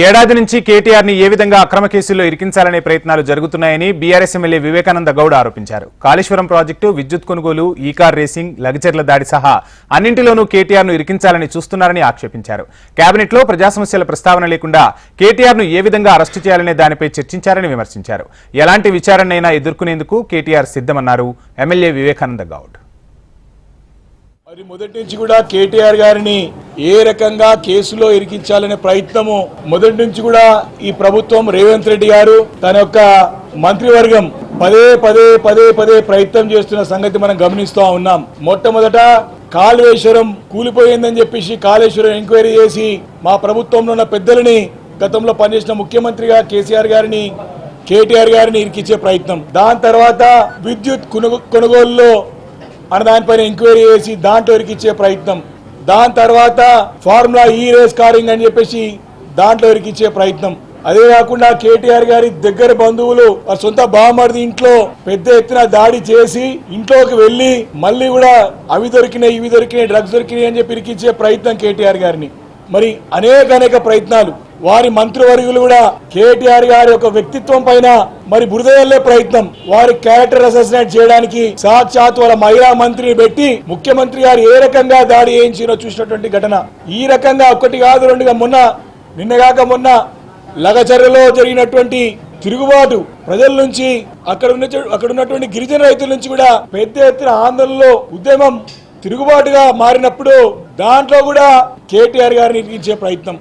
ఏడాది నుంచి కేటీఆర్ ని ఏ విధంగా అక్రమ కేసుల్లో ఇరికించాలనే ప్రయత్నాలు జరుగుతున్నాయని బీఆర్ఎస్ ఎమ్మెల్యే వివేకానంద గౌడ్ ఆరోపించారు. కాళేశ్వరం ప్రాజెక్టు, విద్యుత్ కొనుగోలు, ఈ కార్ రేసింగ్, లగచర్ల దాడి సహా అన్నింటిలోనూ కేటీఆర్ ను ఇరికించాలని చూస్తున్నారని ఆక్షేపించారు. కేబినెట్ లో ప్రజా సమస్యల ప్రస్తావన లేకుండా కేటీఆర్ ను ఏ విధంగా అరెస్టు చేయాలనే దానిపై చర్చించారని విమర్శించారు. ఎలాంటి విచారణైనా ఎదుర్కొనేందుకు కేటీఆర్ సిద్ధమన్నారు ఎమ్మెల్యే వివేకానంద గౌడ్. మరి మొదటి నుంచి కూడా కేటీఆర్ గారిని ఏ రకంగా కేసులో ఇరికించాలనే ప్రయత్నము మొదటి నుంచి కూడా ఈ ప్రభుత్వం, రేవంత్ రెడ్డి గారు తన యొక్క మంత్రివర్గం పదే ప్రయత్నం చేస్తున్న సంగతి మనం గమనిస్తూ ఉన్నాం. మొట్టమొదట కాళేశ్వరం కూలిపోయిందని చెప్పేసి కాళేశ్వరం ఎంక్వైరీ చేసి మా ప్రభుత్వంలో ఉన్న పెద్దలని, గతంలో పనిచేసిన ముఖ్యమంత్రిగా కేసీఆర్ గారిని, కేటీఆర్ గారిని ఇరికించే ప్రయత్నం. దాని తర్వాత విద్యుత్ కొనుగోలులో అన్న దానిపైన ఎంక్వైరీ చేసి దాంట్లో ఇరికిచ్చే ప్రయత్నం. దాని తర్వాత ఫార్ములా ఈ రేస్ కారింగ్ అని చెప్పేసి దాంట్లో ఇరికిచ్చే ప్రయత్నం. అదే కాకుండా కేటీఆర్ గారి దగ్గర బంధువులు సొంత బావమరిది ఇంట్లో పెద్ద ఎత్తున దాడి చేసి ఇంట్లోకి వెళ్లి మళ్ళీ కూడా అవి దొరికినాయి, ఇవి దొరికినాయి, డ్రగ్స్ దొరికినాయి అని చెప్పి ఇరికిచ్చే ప్రయత్నం కేటీఆర్ గారిని. మరి అనేక ప్రయత్నాలు. వారి మంత్రివర్గులు కూడా కేటీఆర్ గారి యొక్క వ్యక్తిత్వం పైన మరి బురదయల్లే ప్రయత్నం, వారి క్యారెక్టర్ అసెసినేట్ చేయడానికి సాక్షాత్ వాళ్ళ మహిళా మంత్రిని పెట్టి ముఖ్యమంత్రి గారు ఏ రకంగా దాడి చేయించినో చూసినటువంటి ఘటన. ఈ రకంగా ఒకటి కాదు, రెండుగా నిన్నగాక మొన్న లగచర్లలో జరిగినటువంటి తిరుగుబాటు ప్రజల నుంచి, అక్కడ ఉన్నటువంటి గిరిజన రైతుల నుంచి కూడా పెద్ద ఎత్తున ఆందోళనలో ఉద్యమం తిరుగుబాటుగా మారినప్పుడు దాంట్లో కూడా కేటీఆర్ గారిని ఇరికించే ప్రయత్నం.